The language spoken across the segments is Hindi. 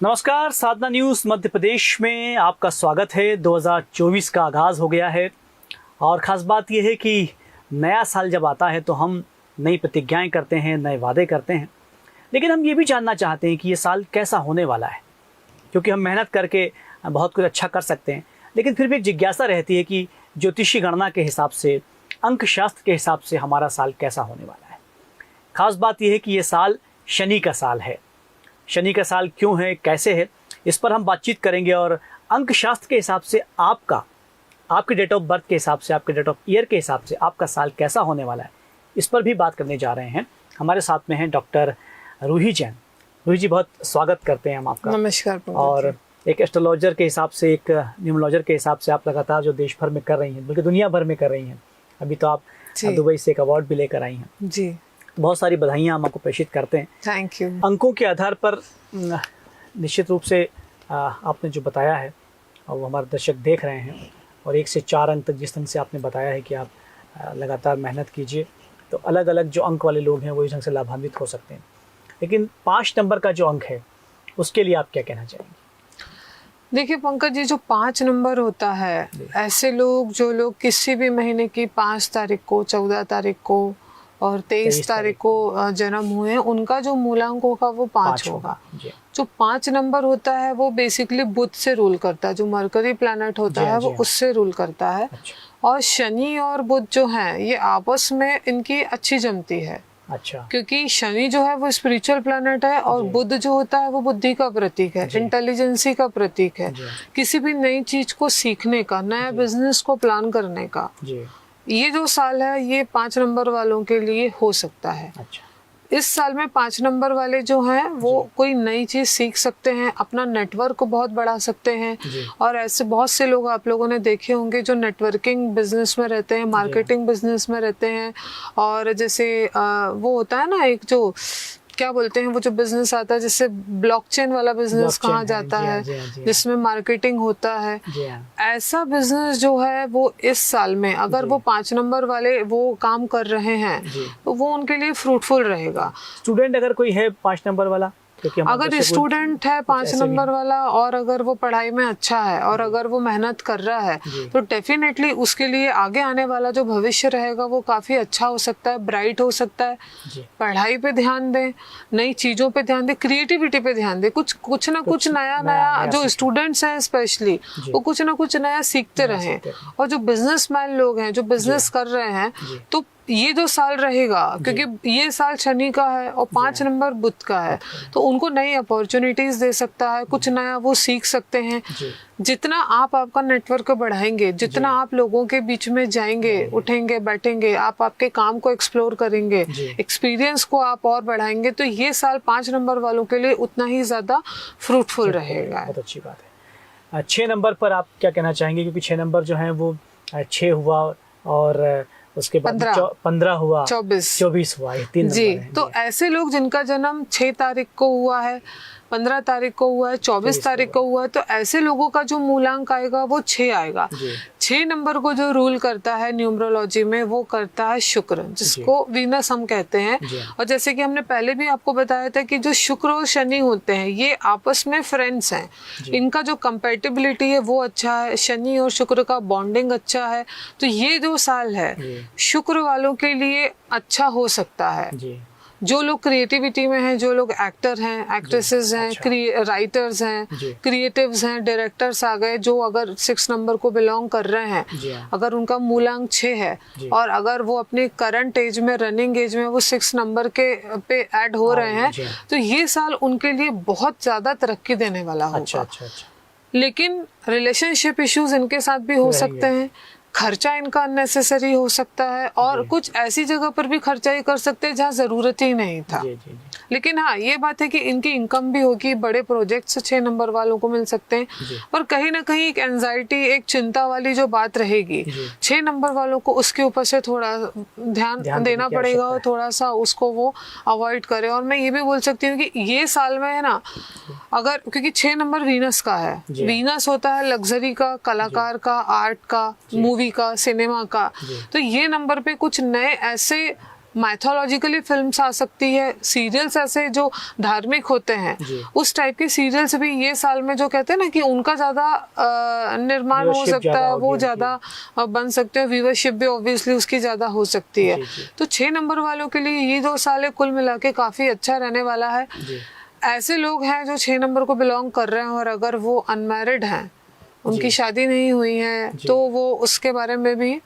नमस्कार, साधना न्यूज़ मध्य प्रदेश में आपका स्वागत है। 2024 का आगाज़ हो गया है और ख़ास बात यह है कि नया साल जब आता है तो हम नई प्रतिज्ञाएं करते हैं, नए वादे करते हैं, लेकिन हम ये भी जानना चाहते हैं कि ये साल कैसा होने वाला है, क्योंकि हम मेहनत करके बहुत कुछ अच्छा कर सकते हैं, लेकिन फिर भी एक जिज्ञासा रहती है कि ज्योतिषी गणना के हिसाब से, अंक शास्त्र के हिसाब से हमारा साल कैसा होने वाला है। ख़ास बात यह है कि ये साल शनि का साल है। शनि का साल क्यों है, कैसे है, इस पर हम बातचीत करेंगे और अंक शास्त्र के हिसाब से आपके डेट ऑफ बर्थ के हिसाब से, आपके डेट ऑफ ईयर के हिसाब से आपका साल कैसा होने वाला है, इस पर भी बात करने जा रहे हैं। हमारे साथ में हैं डॉक्टर रूही जैन। रूही जी, बहुत स्वागत करते हैं हम आपका। नमस्कार। और एक एस्ट्रोलॉजर के हिसाब से, एक न्यूमरोलॉजर के हिसाब से आप लगातार जो देश भर में कर रही हैं, बल्कि दुनिया भर में कर रही हैं। अभी तो आप दुबई से एक अवार्ड भी लेकर आई हैं जी। बहुत सारी बधाइयाँ हम आपको प्रेषित करते हैं। Thank you. अंकों के आधार पर निश्चित रूप से आपने जो बताया है और वो हमारे दर्शक देख रहे हैं, और 1 से 4 अंक तक जिस ढंग से आपने बताया है कि आप लगातार मेहनत कीजिए तो अलग अलग जो अंक वाले लोग हैं वो इस ढंग से लाभान्वित हो सकते हैं। लेकिन 5 नंबर का जो अंक है उसके लिए आप क्या कहना चाहेंगे? देखिए पंकज जी, जो 5 नंबर होता है, ऐसे लोग जो लोग किसी भी महीने की 5 तारीख को, 14 तारीख को और 23 तारीख को जन्म हुए हैं, उनका जो मूलांक होगा वो 5 होगा। जो 5 नंबर होता है वो बेसिकली बुध से रूल करता है, जो मरकरी प्लैनेट होता है वो उससे रूल करता है। और शनि और बुध जो हैं ये आपस में इनकी अच्छी जमती है। अच्छा। क्योंकि शनि जो है वो स्पिरिचुअल प्लैनेट है और बुध जो होता है वो बुद्धि का प्रतीक है, इंटेलिजेंसी का प्रतीक है, किसी भी नई चीज को सीखने का, नया बिजनेस को प्लान करने का। ये जो साल है ये 5 नंबर वालों के लिए हो सकता है। अच्छा। इस साल में 5 नंबर वाले जो हैं वो कोई नई चीज सीख सकते हैं, अपना नेटवर्क को बहुत बढ़ा सकते हैं। और ऐसे बहुत से लोग आप लोगों ने देखे होंगे जो नेटवर्किंग बिजनेस में रहते हैं, मार्केटिंग बिजनेस में रहते हैं। और जैसे वो होता है ना, एक जो क्या बोलते हैं, वो जो बिजनेस आता है जिससे ब्लॉकचेन वाला बिजनेस कहा जाता है, जिसमें मार्केटिंग होता है, ऐसा बिजनेस जो है वो इस साल में अगर वो 5 नंबर वाले वो काम कर रहे हैं तो वो उनके लिए फ्रूटफुल रहेगा। स्टूडेंट अगर कोई है 5 नंबर वाला, अगर स्टूडेंट है 5 नंबर वाला और अगर वो पढ़ाई में अच्छा है और अगर वो मेहनत कर रहा है तो डेफिनेटली उसके लिए आगे आने वाला जो भविष्य रहेगा वो काफी अच्छा हो सकता है, ब्राइट हो सकता है। पढ़ाई पे ध्यान दें, नई चीजों पे ध्यान दें, क्रिएटिविटी पे ध्यान दें, कुछ ना कुछ नया जो स्टूडेंट्स हैं स्पेशली वो कुछ ना कुछ नया सीखते रहें। और जो बिजनेसमैन लोग हैं जो बिजनेस कर रहे हैं, तो ये जो साल रहेगा, क्योंकि ये साल शनि का है और 5 नंबर बुध का है, तो उनको नई अपॉर्चुनिटीज दे सकता है, कुछ नया वो सीख सकते हैं। जितना आप आपका नेटवर्क बढ़ाएंगे, जितना आप लोगों के बीच में जाएंगे, उठेंगे, बैठेंगे, आप आपके काम को एक्सप्लोर करेंगे, एक्सपीरियंस को आप और बढ़ाएंगे, तो ये साल 5 नंबर वालों के लिए उतना ही ज्यादा फ्रूटफुल रहेगा। बहुत अच्छी बात है। 6 नंबर पर आप क्या कहना चाहेंगे? क्योंकि 6 नंबर जो है वो 6 हुआ और उसके बाद 15 हुआ, 24 हुआ, 3 जी। तो ऐसे लोग जिनका जन्म 6 तारीख को हुआ है, 15 तारीख को हुआ है, 24 तारीख को हुआ है, तो ऐसे लोगों का जो मूलांक आएगा वो 6 आएगा। 6 नंबर को जो रूल करता है न्यूमरोलॉजी में वो करता है शुक्र, जिसको वीनस हम कहते हैं। और जैसे कि हमने पहले भी आपको बताया था कि जो शुक्र और शनि होते हैं ये आपस में फ्रेंड्स हैं, इनका जो कंपैटिबिलिटी है वो अच्छा है, शनि और शुक्र का बॉन्डिंग अच्छा है। तो ये जो साल है शुक्र वालों के लिए अच्छा हो सकता है। जो लोग क्रिएटिविटी में हैं, जो लोग एक्टर हैं, एक्ट्रेसेस हैं, राइटर्स हैं, क्रिएटिव्स हैं, डायरेक्टर्स आ गए, जो अगर 6 नंबर को बिलोंग कर रहे हैं, अगर उनका मूलांक 6 है और अगर वो अपने करंट एज में, रनिंग एज में वो 6 नंबर के पे ऐड हो रहे हैं, तो ये साल उनके लिए बहुत ज्यादा तरक्की देने वाला होगा। लेकिन रिलेशनशिप इश्यूज इनके साथ भी हो सकते हैं, खर्चा इनका अननेसेसरी हो सकता है और कुछ ऐसी जगह पर भी खर्चा ही कर सकते हैं जहाँ जरूरत ही नहीं था। लेकिन हाँ, ये बात है कि इनकी इनकम भी होगी, बड़े प्रोजेक्ट्स 6 नंबर वालों को मिल सकते हैं, पर कहीं ना कहीं एक एंजाइटी, एक चिंता वाली जो बात रहेगी 6 नंबर वालों को, उसके ऊपर से थोड़ा ध्यान देना पड़ेगा और थोड़ा सा उसको वो अवॉइड करे। और मैं ये भी बोल सकती हूँ कि ये साल में है ना, अगर क्योंकि 6 नंबर वीनस का है, वीनस होता है लग्जरी का, कलाकार का, आर्ट का, मूवी का, सिनेमा का, तो ये नंबर पे कुछ नए ऐसे मैथोलॉजिकली फिल्म्स आ सकती है, सीरियल्स ऐसे जो धार्मिक होते हैं उस टाइप के सीरियल्स भी ये साल में जो कहते हैं ना कि उनका ज्यादा निर्माण हो सकता है, वो ज्यादा बन सकते हैं, व्यूअरशिप भी ऑब्वियसली उसकी ज्यादा हो सकती है। तो 6 नंबर वालों के लिए ये 2 साल कुल मिला के काफी अच्छा रहने वाला है। ऐसे लोग हैं जो 6 नंबर को बिलोंग कर रहे हैं और अगर वो अनमैरिड हैं, उनकी शादी नहीं हुई है, तो वो उसके बारे में भी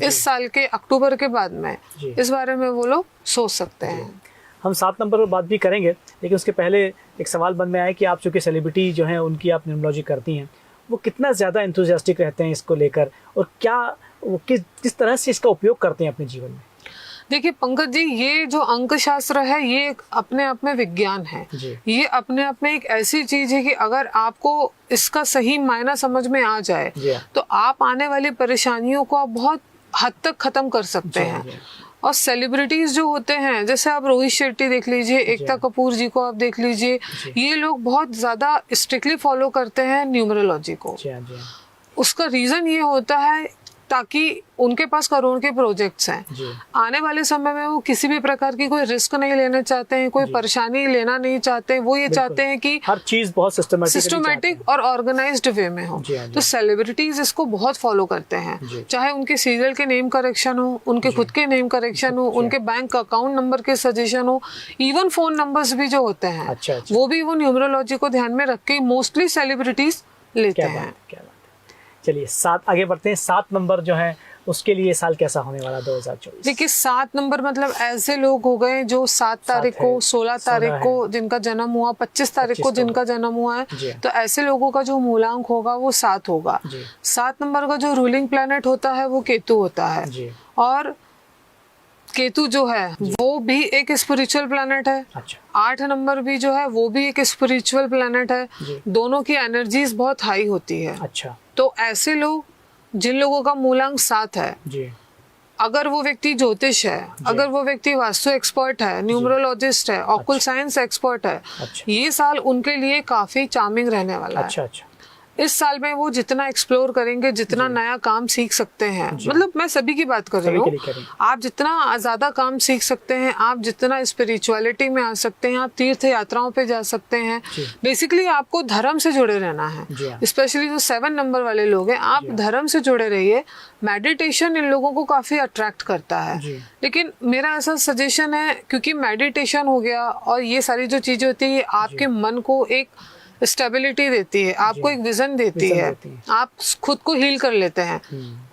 इस साल के अक्टूबर के बाद में इस बारे में वो लोग सोच सकते हैं। हम 7 नंबर पर बात भी करेंगे, लेकिन उसके पहले एक सवाल मन में आया कि आप चूँकि सेलिब्रिटी जो हैं उनकी आप न्यूमरोलॉजी करती हैं, वो कितना ज़्यादा एंथुसियास्टिक रहते हैं इसको लेकर, और क्या वो किस तरह से इसका उपयोग करते हैं अपने जीवन में? देखिए पंकज जी, ये जो अंक शास्त्र है ये एक अपने आप में विज्ञान है। ये अपने आप में एक ऐसी चीज है कि अगर आपको इसका सही मायना समझ में आ जाए तो आप आने वाली परेशानियों को आप बहुत हद तक खत्म कर सकते हैं। और सेलिब्रिटीज जो होते हैं, जैसे आप रोहित शेट्टी देख लीजिए, एकता कपूर जी को आप देख लीजिए, ये लोग बहुत ज्यादा स्ट्रिक्टली फॉलो करते हैं न्यूमरोलॉजी को। उसका रीजन ये होता है ताकि उनके पास करोड़ के प्रोजेक्ट्स हैं, आने वाले समय में वो किसी भी प्रकार की कोई रिस्क नहीं लेना चाहते हैं, कोई परेशानी लेना नहीं चाहते हैं। वो ये चाहते हैं कि हर चीज बहुत सिस्टमैटिक और ऑर्गेनाइज्ड वे में हो। तो सेलिब्रिटीज इसको बहुत फॉलो करते हैं, चाहे उनके सीरियल के नेम करेक्शन हो, उनके खुद के नेम करेक्शन हो, उनके बैंक अकाउंट नंबर के सजेशन हो, इवन फोन नंबर्स भी जो होते हैं वो भी वो न्यूमरोलॉजी को ध्यान में रख के मोस्टली सेलिब्रिटीज लेते हैं। चलिए आगे बढ़ते हैं। 7 नंबर जो है उसके लिए साल कैसा होने वाला 2024? देखिए 7 नंबर मतलब ऐसे लोग हो गए जो 7 तारीख को, 16 तारीख को जिनका जन्म हुआ, 25 तारीख को जिनका जन्म हुआ है, तो ऐसे लोगों का जो मूलांक होगा वो 7 होगा। 7 नंबर का जो रूलिंग प्लैनेट होता है वो केतु होता है, और केतु जो है वो भी एक स्पिरिचुअल प्लैनेट है। 8 नंबर भी जो है वो भी एक स्पिरिचुअल प्लैनेट है। दोनों की एनर्जीज बहुत हाई होती है। तो ऐसे लोग, जिन लोगों का मूलांक 7 है, अगर वो व्यक्ति ज्योतिष है, अगर वो व्यक्ति वास्तु एक्सपर्ट है, न्यूमरोलॉजिस्ट है, ऑक्युल साइंस एक्सपर्ट है, ये साल उनके लिए काफी चार्मिंग रहने वाला है। इस साल में वो जितना एक्सप्लोर करेंगे, जितना नया काम सीख सकते हैं, मतलब मैं सभी की बात कर रही हूँ, आप जितना ज्यादा काम सीख सकते हैं, आप जितना स्पिरिचुअलिटी में आ सकते हैं, आप तीर्थ यात्राओं पे जा सकते हैं। बेसिकली आपको धर्म से जुड़े रहना है। स्पेशली जो 7 नंबर वाले लोग हैं, आप धर्म से जुड़े रहिए। मेडिटेशन इन लोगों को काफी अट्रैक्ट करता है, लेकिन मेरा ऐसा सजेशन है, क्योंकि मेडिटेशन हो गया और ये सारी जो चीजें होती है, आपके मन को एक स्टेबिलिटी देती है, आपको एक विजन देती है, आप खुद को हील कर लेते हैं।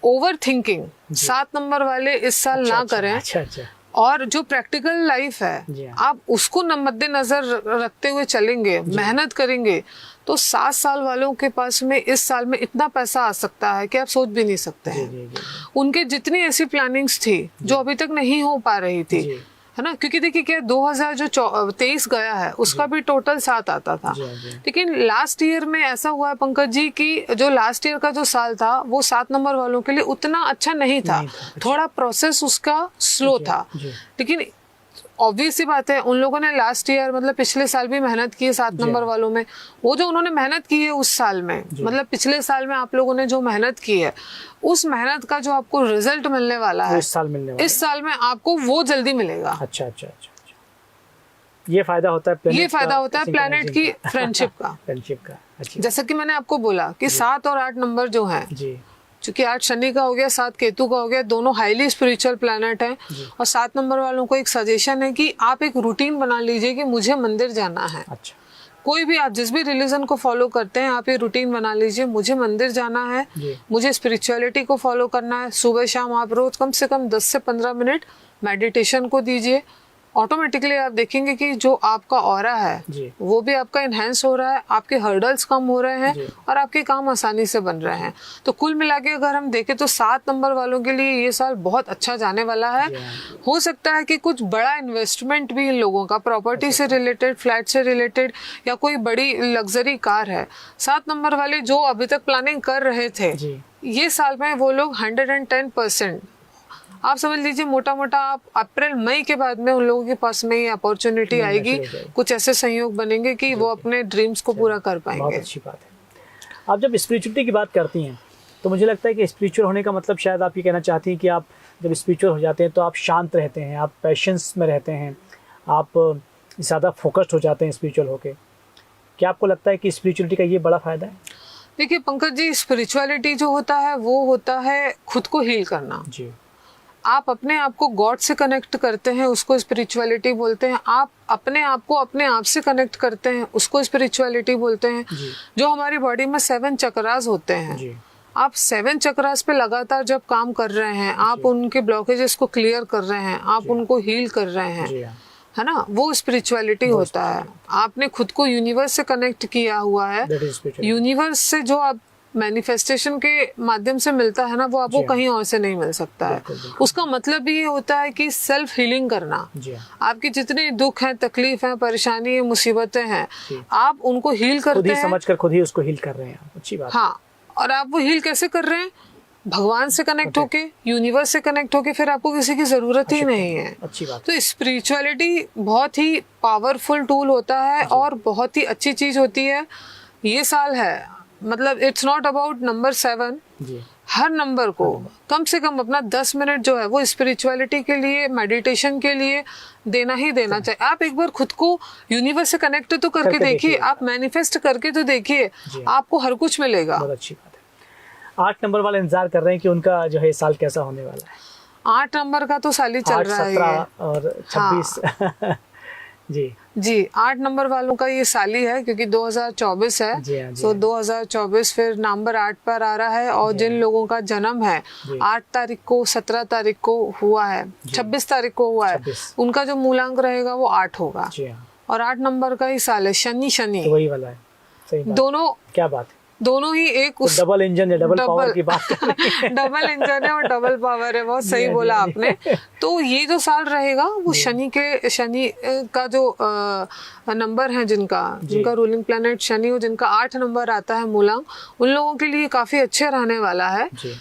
ओवर थिंकिंग 7 नंबर वाले इस साल ना करें। और जो प्रैक्टिकल लाइफ है आप उसको मद्देनजर रखते हुए चलेंगे, मेहनत करेंगे, तो 7 साल वालों के पास में इस साल में इतना पैसा आ सकता है कि आप सोच भी नहीं सकते हैं। उनके जितनी ऐसी प्लानिंग्स थी जो अभी तक नहीं हो पा रही थी, है ना, क्योंकि देखिए क्या 2023 गया है उसका भी टोटल 7 आता था, लेकिन लास्ट ईयर में ऐसा हुआ है पंकज जी कि जो लास्ट ईयर का जो साल था वो 7 नंबर वालों के लिए उतना अच्छा नहीं था। थोड़ा प्रोसेस उसका स्लो था, लेकिन ऑब्वियस सी बात है उन लोगों ने लास्ट ईयर मतलब पिछले साल भी मेहनत की है 7 नंबर वालों में। वो जो उन्होंने मेहनत की है उस साल में, मतलब पिछले साल में आप लोगों ने जो मेहनत की है, उस मेहनत का जो आपको रिजल्ट मिलने वाला है इस साल में आपको वो जल्दी मिलेगा। अच्छा। ये फायदा होता है प्लैनेट की फ्रेंडशिप का। जैसा कि मैंने आपको बोला कि 7 और 8 नंबर जो है, क्योंकि 8 शनि का हो गया, 7 केतु का हो गया, दोनों हाईली स्पिरिचुअल प्लैनेट हैं। और 7 नंबर वालों को एक सजेशन है कि आप एक रूटीन बना लीजिए कि मुझे मंदिर जाना है। कोई भी, आप जिस भी रिलीजन को फॉलो करते हैं, आप ये रूटीन बना लीजिए, मुझे मंदिर जाना है, मुझे स्पिरिचुअलिटी को फॉलो करना है। सुबह शाम आप रोज कम से कम 10 से 15 मिनट मेडिटेशन को दीजिए। ऑटोमेटिकली आप देखेंगे कि जो आपका ऑरा है वो भी आपका इनहेंस हो रहा है, आपके हर्डल्स कम हो रहे हैं और आपके काम आसानी से बन रहे हैं। तो कुल मिला के अगर हम देखें तो 7 नंबर वालों के लिए ये साल बहुत अच्छा जाने वाला है। हो सकता है कि कुछ बड़ा इन्वेस्टमेंट भी इन लोगों का, प्रॉपर्टी से रिलेटेड, फ्लैट से रिलेटेड, या कोई बड़ी लग्जरी कार है। 7 नंबर वाले जो अभी तक प्लानिंग कर रहे थे, ये साल में वो लोग 110%, आप समझ लीजिए मोटा मोटा आप अप्रैल मई के बाद में उन लोगों के पास में ये अपॉर्चुनिटी आएगी, कुछ ऐसे संयोग बनेंगे कि वो अपने ड्रीम्स को पूरा कर पाएंगे। बहुत अच्छी बात है। आप जब स्पिरिचुअलिटी की बात करती हैं तो मुझे लगता है कि स्पिरिचुअल होने का मतलब शायद आप ये कहना चाहती हैं कि आप जब स्पिरिचुअल हो जाते हैं तो आप शांत रहते हैं, आप पेशेंस में रहते हैं, आप ज़्यादा फोकस्ड हो जाते हैं स्पिरिचुअल होके। क्या आपको लगता है कि स्पिरिचुअलिटी का ये बड़ा फ़ायदा है? देखिए पंकज जी, स्पिरिचुअलिटी जो होता है वो होता है खुद को हील करना। जी आप अपने आप को गॉड से कनेक्ट करते हैं, उसको स्पिरिचुअलिटी बोलते हैं। आप अपने आप को अपने आप से कनेक्ट करते हैं, उसको स्पिरिचुअलिटी बोलते हैं। जो हमारी बॉडी में 7 चक्रास होते हैं, जी आप 7 चक्रास पे लगातार जब काम कर रहे हैं, आप उनके ब्लॉकेजेस को क्लियर कर रहे हैं, आप उनको हील कर रहे हैं, जी हाँ, है ना, वो स्पिरिचुअलिटी होता है। आपने खुद को यूनिवर्स से कनेक्ट किया हुआ है। that is spirituality। यूनिवर्स से जो आप मैनिफेस्टेशन के माध्यम से मिलता है ना, वो आपको कहीं और से नहीं मिल सकता है। उसका मतलब ये होता है कि सेल्फ हीलिंग करना। जी हाँ, आपके जितने दुख हैं, तकलीफ हैं, परेशानी है, मुसीबतें हैं, आप उनको हील खुद करते ही हैं। समझकर खुद ही उसको हील कर रहे हैं आप। अच्छी बात। हाँ, और आप वो हील कैसे कर रहे हैं? भगवान से कनेक्ट होके, यूनिवर्स से कनेक्ट होके, फिर आपको किसी की जरूरत ही नहीं है। अच्छी बात। तो स्पिरिचुअलिटी बहुत ही पावरफुल टूल होता है और बहुत ही अच्छी चीज होती है। ये साल है, मतलब इट्स नॉट अबाउट नंबर 7। जी हर नंबर को कम से कम अपना 10 मिनट जो है वो स्पिरिचुअलिटी के लिए, मेडिटेशन के लिए देना ही देना चाहिए। आप एक बार खुद को यूनिवर्स से कनेक्ट तो करके देखिए, आप मैनिफेस्ट करके तो देखिए, आपको हर कुछ मिलेगा। बहुत अच्छी बात है। 8 नंबर वाले इंतजार कर रहे हैं कि उनका जो है साल कैसा होने वाला है। 8 नंबर का तो साल ही चल 8, रहा है 17 और 26 जी 8 नंबर वालों का ये साल ही है, क्योंकि 2024 है। जी हाँ, जी सो हाँ। 2024 फिर नंबर 8 पर आ रहा है। और जिन लोगों का जन्म है 8 तारीख को, 17 तारीख को हुआ है, 26 तारीख को हुआ है, 26। उनका जो मूलांक रहेगा वो 8 होगा। जी हाँ, और 8 नंबर का ही साल है। शनि तो वही वाला है। सही बात। दोनों क्या बात है। दोनों ही एक तो डबल इंजन है, डबल पावर की बात कर रहे हैं। डबल इंजन है और डबल पावर है। बहुत सही बोला आपने। तो ये जो साल रहेगा वो शनि का जो नंबर है, जिनका रूलिंग प्लैनेट शनि हो, जिनका 8 नंबर आता है मूलांक, उन लोगों के लिए काफी अच्छे रहने वाला है। जी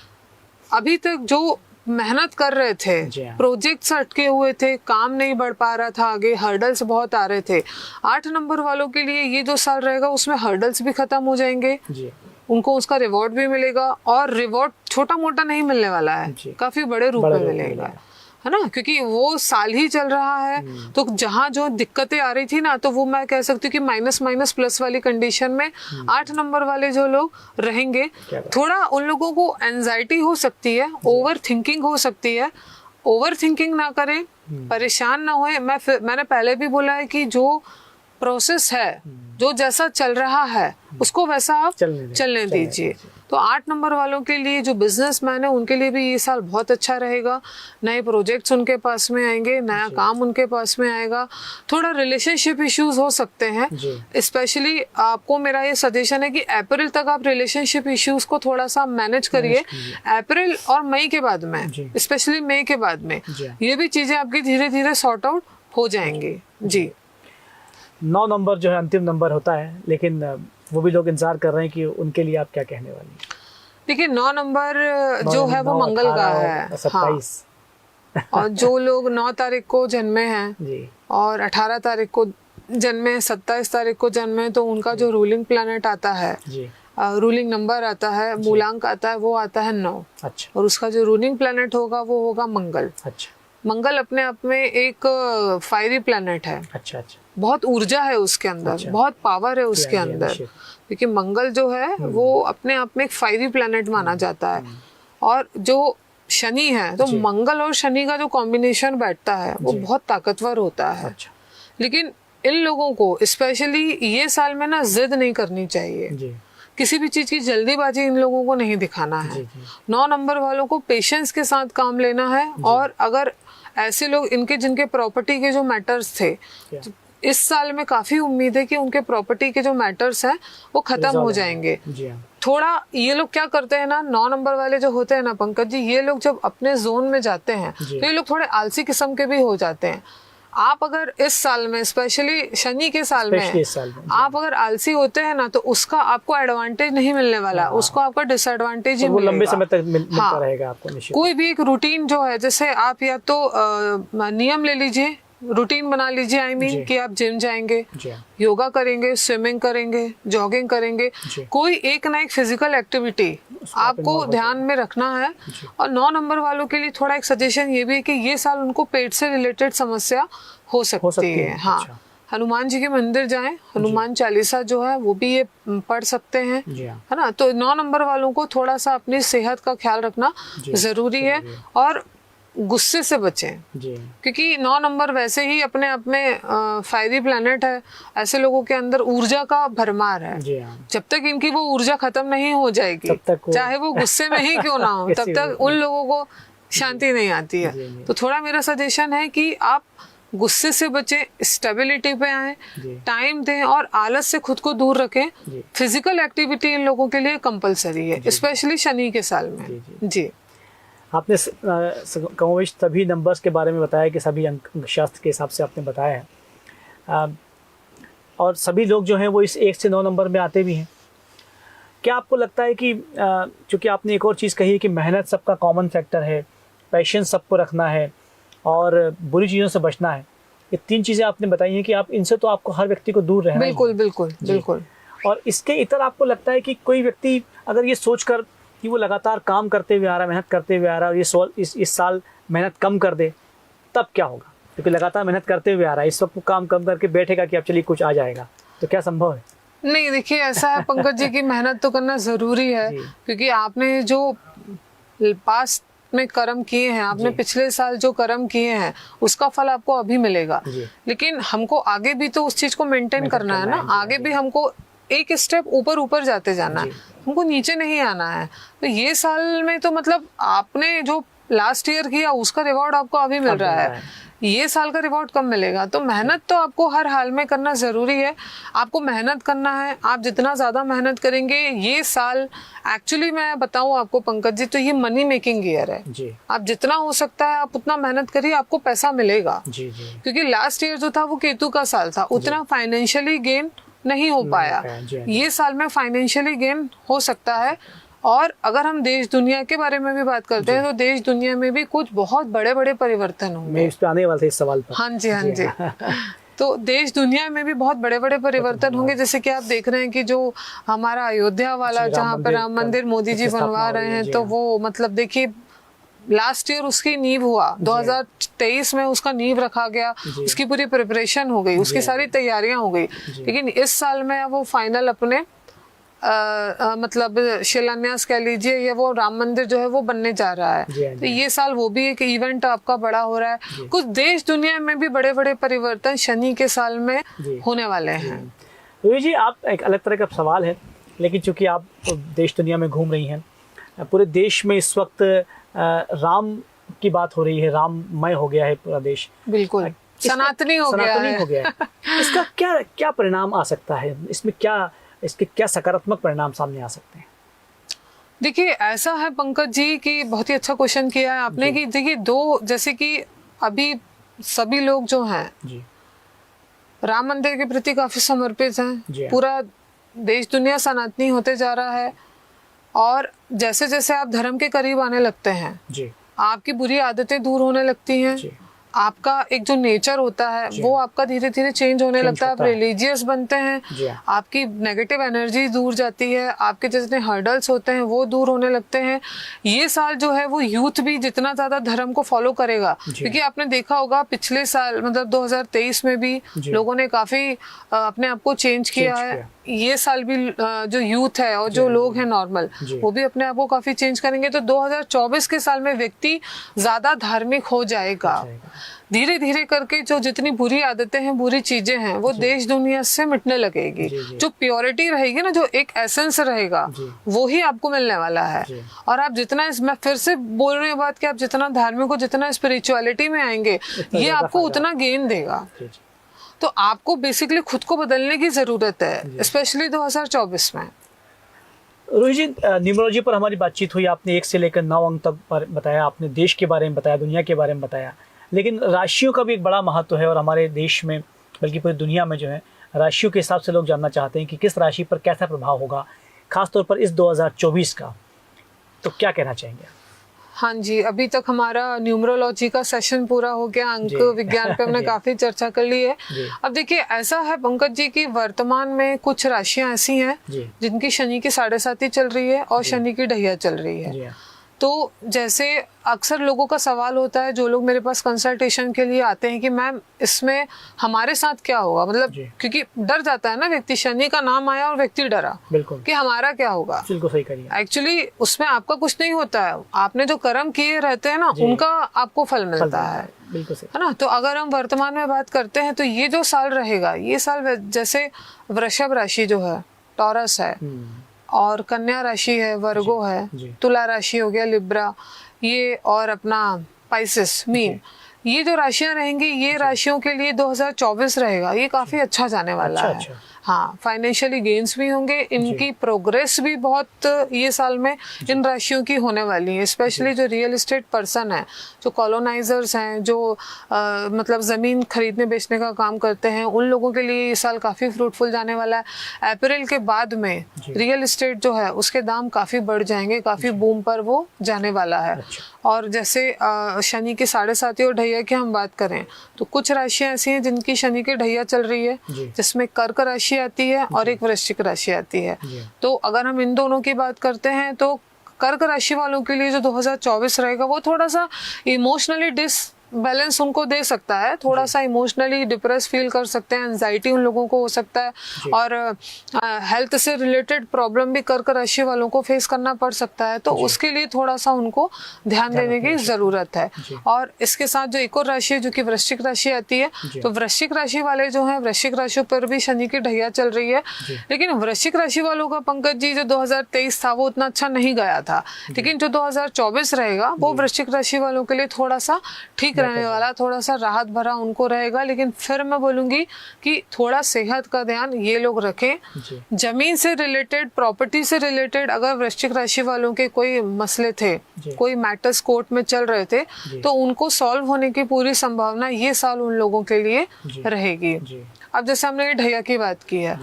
अभी तक जो मेहनत कर रहे थे, जी हाँ। प्रोजेक्ट्स अटके हुए थे, काम नहीं बढ़ पा रहा था, आगे हर्डल्स बहुत आ रहे थे, 8 नंबर वालों के लिए ये जो साल रहेगा उसमें हर्डल्स भी खत्म हो जाएंगे। जी उनको उसका रिवॉर्ड भी मिलेगा, और रिवॉर्ड छोटा मोटा नहीं मिलने वाला है, काफी बड़े रूप में मिलेगा, है ना, क्योंकि वो साल ही चल रहा है। तो जहाँ जो दिक्कतें आ रही थी ना, तो वो मैं कह सकती हूँ कि माइनस माइनस प्लस वाली कंडीशन में 8 नंबर वाले जो लोग रहेंगे, थोड़ा उन लोगों को एंजाइटी हो सकती है, ओवर थिंकिंग हो सकती है। ओवर थिंकिंग ना करें, परेशान ना होए। मैंने पहले भी बोला है कि जो प्रोसेस है, जो जैसा चल रहा है, उसको वैसा आप चलने दीजिए। तो 8 नंबर वालों के लिए, जो बिजनेसमैन है, उनके लिए भी ये साल बहुत अच्छा रहेगा। नए प्रोजेक्ट्स उनके पास में आएंगे, नया काम उनके पास में आएगा। थोड़ा रिलेशनशिप इश्यूज हो सकते हैं, स्पेशली आपको मेरा ये सजेशन है कि अप्रैल तक आप रिलेशनशिप इश्यूज को थोड़ा सा मैनेज करिए। अप्रैल और मई के बाद में, स्पेशली मई के बाद में, ये भी चीजें आपकी धीरे धीरे सॉर्ट आउट हो जाएंगी। जी 9 नंबर जो है अंतिम नंबर होता है, लेकिन वो भी लोग इंतजार कर रहे हैं कि उनके लिए आप क्या कहने वाली हैं? देखिए 9 नंबर जो है वो मंगल का है। 27 और जो लोग 9 तारीख को जन्मे हैं जी और 18 तारीख को जन्मे, 27 तारीख को जन्मे, तो उनका जो रूलिंग प्लैनेट आता है, जी रूलिंग नंबर आता है, मूलांक आता है, वो आता है 9। अच्छा। और उसका जो रूलिंग प्लैनेट होगा वो होगा मंगल। अच्छा। मंगल अपने आप में एक फायरी प्लैनेट है। अच्छा अच्छा। बहुत ऊर्जा है उसके अंदर। अच्छा। बहुत पावर है उसके अंदर, क्योंकि मंगल जो है वो अपने आप में एक फायरी प्लैनेट माना जाता है। और जो शनि है, तो मंगल और शनि का जो कॉम्बिनेशन बैठता है वो बहुत ताकतवर होता है। अच्छा। लेकिन इन लोगों को स्पेशली ये साल में ना जिद नहीं करनी चाहिए। जी। किसी भी चीज की जल्दीबाजी इन लोगों को नहीं दिखाना है। 9 नंबर वालों को पेशेंस के साथ काम लेना है। और अगर ऐसे लोग जिनके प्रॉपर्टी के जो मैटर्स थे, इस साल में काफी उम्मीद है कि उनके प्रॉपर्टी के जो मैटर्स हैं वो खत्म हो जाएंगे। थोड़ा ये लोग क्या करते हैं ना, 9 नंबर वाले जो होते हैं ना पंकज जी, ये लोग जब अपने जोन में जाते हैं तो ये लोग थोड़े आलसी किस्म के भी हो जाते हैं। आप अगर इस साल में, स्पेशली शनि के साल में आप अगर आलसी होते हैं ना, तो उसका आपको एडवांटेज नहीं मिलने वाला, उसको आपका डिसएडवांटेज ही मिलेगा। लंबे समय तक मिलता रहेगा आपको। कोई भी एक रूटीन जो है, जैसे आप या तो नियम ले लीजिए, रूटीन बना लीजिए, आई मीन कि आप जिम जाएंगे, योगा करेंगे, स्विमिंग करेंगे, जॉगिंग करेंगे, कोई एक ना एक फिजिकल एक्टिविटी आपको ध्यान में रखना है। और 9 नंबर वालों के लिए थोड़ा एक सजेशन ये भी है कि ये साल उनको पेट से रिलेटेड समस्या हो सकती है। हाँ, अच्छा। हनुमान जी के मंदिर जाएं, हनुमान चालीसा जो है वो भी ये पढ़ सकते हैं, है ना। तो 9 नंबर वालों को थोड़ा सा अपनी सेहत का ख्याल रखना जरूरी है और गुस्से से बचें, क्योंकि 9 नंबर वैसे ही अपने आप में फायरी प्लैनेट है। ऐसे लोगों के अंदर ऊर्जा का भरमार है। जब तक इनकी वो ऊर्जा खत्म नहीं हो जाएगी, चाहे वो गुस्से में ही क्यों ना हो, तब तक उन लोगों को शांति नहीं आती है। तो थोड़ा मेरा सजेशन है कि आप गुस्से से बचें, स्टेबिलिटी पे आए, टाइम दें और आलस से खुद को दूर रखें। फिजिकल एक्टिविटी इन लोगों के लिए कंपलसरी है, स्पेशली शनि के साल में। जी, आपने कमोवेश सभी नंबर्स के बारे में बताया कि सभी अंक शास्त्र के हिसाब से आपने बताया है, और सभी लोग जो हैं वो इस 1 से 9 नंबर में आते भी हैं। क्या आपको लगता है कि चूँकि आपने एक और चीज़ कही कि मेहनत सबका कॉमन फैक्टर है, पैशंस सबको रखना है और बुरी चीज़ों से बचना है, ये 3 चीज़ें आपने बताई हैं कि आप इनसे तो आपको हर व्यक्ति को दूर रहना है। बिल्कुल। और इसके इतर आपको लगता है कि कोई व्यक्ति अगर ये सोचकर कि वो लगातार काम करते हुए आ रहा है, मेहनत करते हुए आ रहा है, और ये इस साल मेहनत कम कर दे, तब क्या होगा? क्योंकि लगातार मेहनत करते हुए आ रहा है, इस वक्त वो काम कम करके बैठेगा कि अब चलिए कुछ आ जाएगा, तो क्या संभव है? नहीं, देखिए ऐसा है पंकज जी की मेहनत तो करना जरूरी है, क्योंकि आपने जो पास्ट में कर्म किए हैं, आपने पिछले साल जो कर्म किए हैं उसका फल आपको अभी मिलेगा। लेकिन हमको आगे भी तो उस चीज को मेंटेन करना है ना, आगे भी हमको एक स्टेप ऊपर जाते जाना है, हमको नीचे नहीं आना है। तो ये साल में तो मतलब आपने जो लास्ट ईयर किया उसका रिवॉर्ड आपको अभी मिल रहा है, ये साल का रिवॉर्ड कब मिलेगा? तो मेहनत तो आपको हर हाल में करना जरूरी है। आपको मेहनत करना है, आप जितना ज्यादा मेहनत करेंगे ये साल, एक्चुअली मैं बताऊं आपको पंकज जी, तो ये मनी मेकिंग ईयर है जी। आप जितना हो सकता है आप उतना मेहनत करिए, आपको पैसा मिलेगा जी। क्योंकि लास्ट ईयर जो था वो केतु का साल था, उतना फाइनेंशियली गेन नहीं हो पाया। ये साल में फाइनेंशियली गेन हो सकता है। और अगर हम देश दुनिया के बारे में भी बात करते हैं तो देश दुनिया में भी कुछ बहुत बड़े परिवर्तन होंगे। मैं इस पे आने वाला था इस सवाल पर। हाँ जी। तो देश दुनिया में भी बहुत बड़े परिवर्तन होंगे। जैसे कि आप देख रहे हैं कि जो हमारा अयोध्या वाला जहाँ पर राम मंदिर मोदी जी बनवा रहे हैं, तो वो मतलब देखिए लास्ट ईयर उसकी नींव हुआ, 2023 में उसका नींव रखा गया, उसकी पूरी प्रिपरेशन हो गई, उसकी सारी तैयारियां हो गई। लेकिन इस साल में वो फाइनल अपने मतलब शिलान्यास कह लीजिए, या वो राम मंदिर जो है वो बनने जा रहा है। तो ये साल वो भी एक इवेंट आपका बड़ा हो रहा है। कुछ देश दुनिया में भी बड़े परिवर्तन शनि के साल में होने वाले हैं। रोहित जी, आप एक अलग तरह का सवाल है, लेकिन चूंकि आप देश दुनिया में घूम रही हैं, पूरे देश में इस वक्त राम की बात हो रही है, राममय हो गया है पूरा देश, बिल्कुल सनातनी हो गया है। इसका क्या परिणाम आ सकता है? इसके क्या सकारात्मक परिणाम सामने आ सकते हैं? देखिए ऐसा है पंकज जी कि बहुत ही अच्छा क्वेश्चन किया है आपने कि देखिए दो, जैसे कि अभी सभी लोग जो हैं जी राम मंदिर के प्रति काफी समर्पित हैं, पूरा देश दुनिया सनातनी होते जा रहा है। और जैसे जैसे आप धर्म के करीब आने लगते हैं जी, आपकी बुरी आदतें दूर होने लगती हैं, आपका एक जो नेचर होता है वो आपका धीरे धीरे चेंज होने लगता है, आप रिलीजियस बनते हैं, आपकी नेगेटिव एनर्जी दूर जाती है, आपके जितने हर्डल्स होते हैं वो दूर होने लगते हैं। ये साल जो है वो यूथ भी जितना ज्यादा धर्म को फॉलो करेगा, क्योंकि आपने देखा होगा पिछले साल मतलब 2023 में भी लोगों ने काफी अपने आप को चेंज किया है। ये साल भी जो यूथ है और जो लोग हैं नॉर्मल, वो भी अपने आप को काफी चेंज करेंगे। तो 2024 के साल में व्यक्ति ज्यादा धार्मिक हो जाएगा। धीरे धीरे करके जो जितनी बुरी आदतें हैं, बुरी चीजें हैं, वो देश दुनिया से मिटने लगेगी। जो प्योरिटी रहेगी ना, जो एक एसेंस रहेगा, वो ही आपको मिलने वाला है। और आप जितना मैं फिर से बोल रही हूँ बात कि आप जितना धार्मिक हो, जितना स्पिरिचुअलिटी में आएंगे, ये आपको उतना गेन देगा। तो आपको बेसिकली खुद को बदलने की जरूरत है, स्पेशली 2024 में। रोहित जी, न्यूमरोलॉजी पर हमारी बातचीत हुई, आपने 1 से लेकर 9 अंक तक बताया, आपने देश के बारे में बताया, दुनिया के बारे में बताया, लेकिन राशियों का भी एक बड़ा महत्व है। और हमारे देश में बल्कि पूरी दुनिया में जो है राशियों के हिसाब से लोग जानना चाहते हैं कि किस राशि पर कैसा प्रभाव होगा, खासतौर पर इस 2024 का। तो क्या कहना चाहेंगे? हाँ जी, अभी तक हमारा न्यूमरोलॉजी का सेशन पूरा हो गया, अंक विज्ञान पे हमने काफी चर्चा कर ली है। अब देखिए ऐसा है पंकज जी कि वर्तमान में कुछ राशियां ऐसी हैं जिनकी शनि की 7.5 चल रही है और शनि की ढैया चल रही है। तो जैसे अक्सर लोगों का सवाल होता है, जो लोग मेरे पास कंसल्टेशन के लिए आते हैं कि मैम इसमें हमारे साथ क्या होगा, मतलब क्योंकि डर जाता है ना व्यक्ति, शनि का नाम आया और व्यक्ति डरा कि हमारा क्या होगा। बिल्कुल सही करिए। एक्चुअली उसमें आपका कुछ नहीं होता है, आपने जो कर्म किए रहते हैं ना उनका आपको फल मिलता है, है ना। तो अगर हम वर्तमान में बात करते हैं तो ये जो साल रहेगा, ये साल जैसे वृषभ राशि जो है, टॉरस है, और कन्या राशि है, वर्गो है, तुला राशि हो गया, लिब्रा, ये और अपना पाइसेस, मीन, ये जो राशियां रहेंगी, ये राशियों के लिए 2024 रहेगा, ये काफी अच्छा जाने वाला है। हाँ, फाइनेंशियली गेन्स भी होंगे, इनकी प्रोग्रेस भी बहुत ये साल में इन राशियों की होने वाली है। स्पेशली जो रियल एस्टेट पर्सन है, जो कॉलोनाइजर्स हैं, जो मतलब ज़मीन खरीदने बेचने का काम करते हैं, उन लोगों के लिए ये साल काफ़ी फ्रूटफुल जाने वाला है। अप्रैल के बाद में रियल एस्टेट जो है उसके दाम काफ़ी बढ़ जाएंगे, काफ़ी बूम पर वो जाने वाला है। और जैसे शनि के 7.5 और ढैया की हम बात करें तो कुछ राशियां ऐसी हैं जिनकी शनि की ढैया चल रही है, जिसमें कर्क राशि आती है और एक वृश्चिक राशि आती है। तो अगर हम इन दोनों की बात करते हैं तो कर्क राशि वालों के लिए जो 2024 रहेगा वो थोड़ा सा इमोशनली बैलेंस उनको दे सकता है, थोड़ा सा इमोशनली डिप्रेस फील कर सकते हैं, एंजाइटी उन लोगों को हो सकता है, और हेल्थ से रिलेटेड प्रॉब्लम भी कर्क राशि वालों को फेस करना पड़ सकता है। तो उसके लिए थोड़ा सा उनको ध्यान देने की जरूरत है। और इसके साथ जो एक और राशि है जो कि वृश्चिक राशि आती है, तो वृश्चिक राशि वाले जो है, वृश्चिक राशि पर भी शनि की ढैया चल रही है, लेकिन वृश्चिक राशि वालों का पंकज जी जो 2023 था वो उतना अच्छा नहीं गया था, लेकिन जो 2024 रहेगा वो वृश्चिक राशि वालों के लिए थोड़ा सा ठीक रहने वाला, थोड़ा सा राहत भरा उनको रहेगा। लेकिन फिर मैं बोलूंगी कि थोड़ा सेहत का ध्यान ये लोग रखें। जमीन से रिलेटेड, प्रॉपर्टी से रिलेटेड अगर वृश्चिक राशि वालों के कोई मसले थे, कोई मैटर्स कोर्ट में चल रहे थे, तो उनको सॉल्व होने की पूरी संभावना ये साल उन लोगों के लिए रहेगी। अब जैसे हमने ये ढैया की बात की है,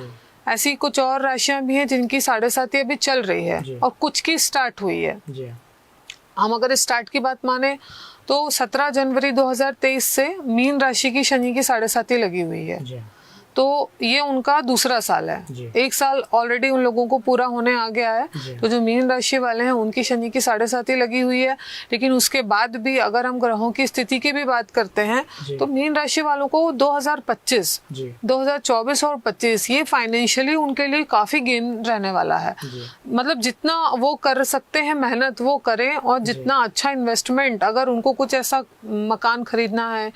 ऐसी कुछ और राशियां भी हैं जिनकी 7.5 अभी चल रही है और कुछ की स्टार्ट हुई है। हम अगर स्टार्ट की बात माने तो 17 जनवरी 2023 से मीन राशि की शनि की 7.5 लगी हुई है, तो ये उनका दूसरा साल है। एक साल ऑलरेडी उन लोगों को पूरा होने आ गया है। तो जो मीन राशि वाले हैं उनकी शनि की 7.5 लगी हुई है, लेकिन उसके बाद भी अगर हम ग्रहों की स्थिति की भी बात करते हैं तो मीन राशि वालों को 2025, 2024 और 25 ये फाइनेंशियली उनके लिए काफी गेन रहने वाला है। मतलब जितना वो कर सकते हैं मेहनत वो करें, और जितना अच्छा इन्वेस्टमेंट, अगर उनको कुछ ऐसा मकान खरीदना है,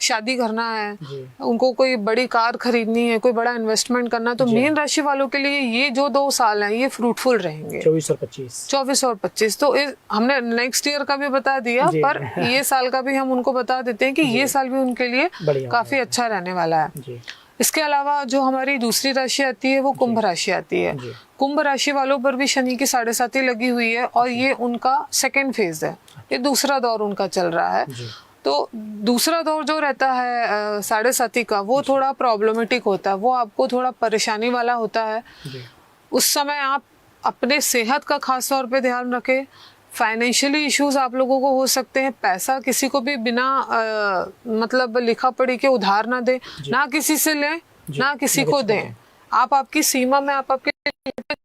शादी करना है, उनको कोई बड़ी कार खरीदनी है, कोई बड़ा इन्वेस्टमेंट करना, तो मीन राशि वालों के लिए ये जो 2 साल हैं ये फ्रूटफुल रहेंगे, 24 और 25। तो हमने नेक्स्ट ईयर का भी बता दिया, पर ये साल का भी हम उनको बता देते हैं कि ये साल भी उनके लिए काफी अच्छा रहने वाला है। इसके अलावा जो हमारी दूसरी राशि आती है वो कुंभ राशि आती है। कुंभ राशि वालों पर भी शनि की 7.5 लगी हुई है, और ये उनका सेकेंड फेज है, ये दूसरा दौर उनका चल रहा है। तो दूसरा दौर जो रहता है 7.5 का, वो थोड़ा प्रॉब्लमेटिक होता है, वो आपको थोड़ा परेशानी वाला होता है। उस समय आप अपने सेहत का खास तौर पे ध्यान रखें। फाइनेंशियली इश्यूज आप लोगों को हो सकते हैं, पैसा किसी को भी बिना मतलब लिखा पढ़ी के उधार ना दें, ना किसी से लें ना किसी को दें। आप आपकी सीमा में आप आपके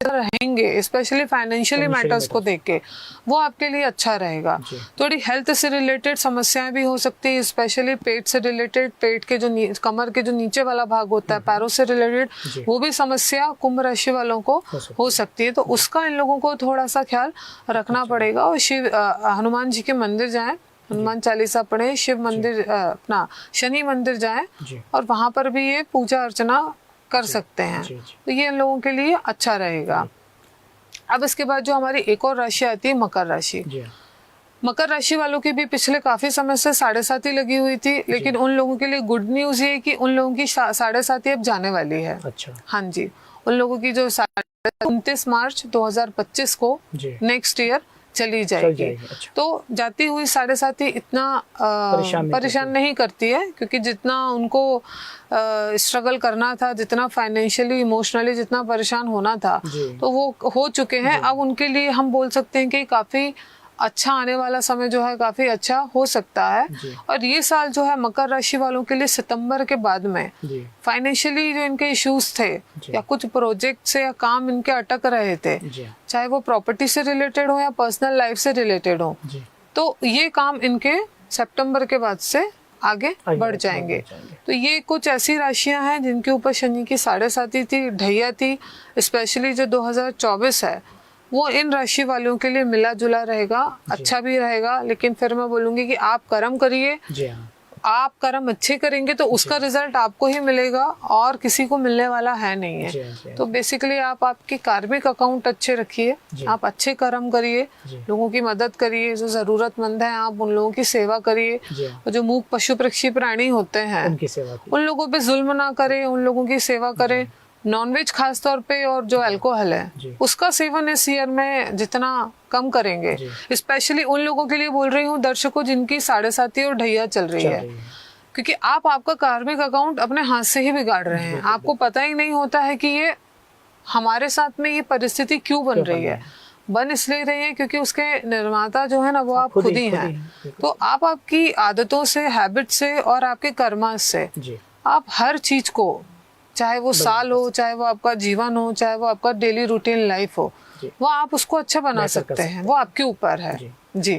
रहेंगे, स्पेशली फाइनेंशियली मैटर्स को देख के, वो आपके लिए अच्छा रहेगा। थोड़ी हेल्थ से रिलेटेड समस्याएं भी हो सकती है, स्पेशली पेट से रिलेटेड, पेट के जो कमर के जो नीचे वाला भाग होता है, पैरों से रिलेटेड, वो भी समस्या कुंभ राशि वालों को हो सकती है। तो उसका इन लोगों को थोड़ा सा ख्याल रखना पड़ेगा। और शिव हनुमान जी के मंदिर जाएं, हनुमान चालीसा पढ़े, शिव मंदिर अपना शनि मंदिर जाएं, और वहां पर भी ये पूजा अर्चना कर सकते हैं। तो ये इन लोगों के लिए अच्छा रहेगा। अब इसके बाद जो हमारी एक और राशि आती है मकर राशि। मकर राशि वालों की भी पिछले काफी समय से 7.5 लगी हुई थी, लेकिन उन लोगों के लिए गुड न्यूज ये कि उन लोगों की 7.5 अब जाने वाली है। अच्छा। हाँ जी, उन लोगों की जो 29 मार्च 2025 को नेक्स्ट ईयर चली जाएगी। अच्छा। तो जाती हुई 7.5 इतना परेशान नहीं करती है, क्योंकि जितना उनको स्ट्रगल करना था, जितना फाइनेंशियली इमोशनली जितना परेशान होना था, तो वो हो चुके हैं। अब उनके लिए हम बोल सकते हैं कि काफी अच्छा आने वाला समय जो है काफी अच्छा हो सकता है। और ये साल जो है मकर राशि वालों के लिए सितंबर के बाद में फाइनेंशियली जो इनके इश्यूज थे या कुछ प्रोजेक्ट से या काम इनके अटक रहे थे, चाहे वो प्रॉपर्टी से रिलेटेड हो या पर्सनल लाइफ से रिलेटेड हो, तो ये काम इनके सितंबर के बाद से आगे बढ़ जाएंगे। तो ये कुछ ऐसी राशियां हैं जिनके ऊपर शनि की 7.5 थी, ढैया थी। स्पेशली जो 2024 है वो इन राशि वालों के लिए मिला जुला रहेगा, अच्छा भी रहेगा। लेकिन फिर मैं बोलूंगी कि आप कर्म करिए, आप कर्म अच्छे करेंगे तो उसका रिजल्ट आपको ही मिलेगा और किसी को मिलने वाला है नहीं है। तो बेसिकली आप आपके कार्मिक अकाउंट अच्छे रखिए, आप अच्छे कर्म करिए, लोगों की मदद करिए, जो जरूरतमंद है आप उन लोगों की सेवा करिए। और जो मूक पशु पक्षी प्राणी होते हैं उन लोगों पे जुल्म ना करें, उन लोगों की सेवा करें। नॉनवेज खास तौर पे और जो अल्कोहल है उसका सेवन इस ईयर में जितना कम करेंगे, स्पेशली उन लोगों के लिए बोल रही हूँ दर्शकों जिनकी 7.5 और ढैया चल रही है, क्योंकि आप आपका कार्मिक अकाउंट अपने हाथ से ही बिगाड़ रहे हैं। आपको पता ही नहीं होता है कि ये हमारे साथ में ये परिस्थिति क्यों बन रही है। बन इसलिए रही है क्योंकि उसके निर्माता जो है ना वो आप खुद ही हैं। तो आप आपकी आदतों से, हैबिट से और आपके कर्मा से आप हर चीज को, चाहे वो साल हो, चाहे वो आपका जीवन हो, चाहे वो आपका डेली रूटीन लाइफ हो, वो आप उसको अच्छा बना सकते हैं। वो आपके ऊपर है। जी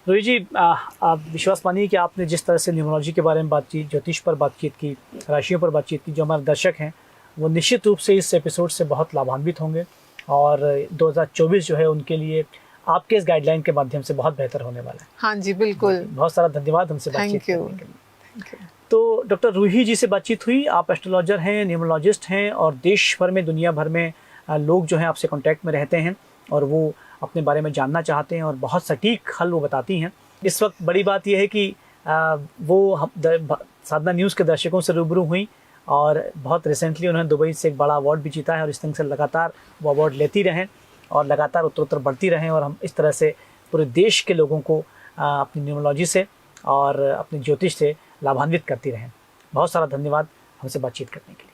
रोहित जी, आप विश्वास मानिए कि आपने जिस तरह से न्यूमरोलॉजी के बारे में बात की, ज्योतिष पर बातचीत की, राशियों पर बातचीत की, जो हमारे दर्शक हैं वो निश्चित रूप से इस एपिसोड से बहुत लाभान्वित होंगे और 2024 जो है उनके लिए आपके इस गाइडलाइन के माध्यम से बहुत बेहतर होने वाला है। हाँ जी, बिल्कुल। बहुत सारा धन्यवाद हमसे बातचीत करने के लिए। तो डॉक्टर रूही जी से बातचीत हुई। आप एस्ट्रोलॉजर हैं, न्यूमरोलॉजिस्ट हैं और देश भर में, दुनिया भर में लोग जो हैं आपसे कांटेक्ट में रहते हैं और वो अपने बारे में जानना चाहते हैं और बहुत सटीक हल वो बताती हैं। इस वक्त बड़ी बात यह है कि वो साधना न्यूज़ के दर्शकों से रूबरू हुई और बहुत रिसेंटली उन्होंने दुबई से एक बड़ा अवार्ड भी जीता है और इस तरह से लगातार वो अवार्ड लेती रहें और लगातार उत्तरोत्तर बढ़ती रहें और हम इस तरह से पूरे देश के लोगों को अपनी न्यूमरोलॉजी से और अपनी ज्योतिष से लाभान्वित करती रहें। बहुत सारा धन्यवाद हमसे बातचीत करने के लिए।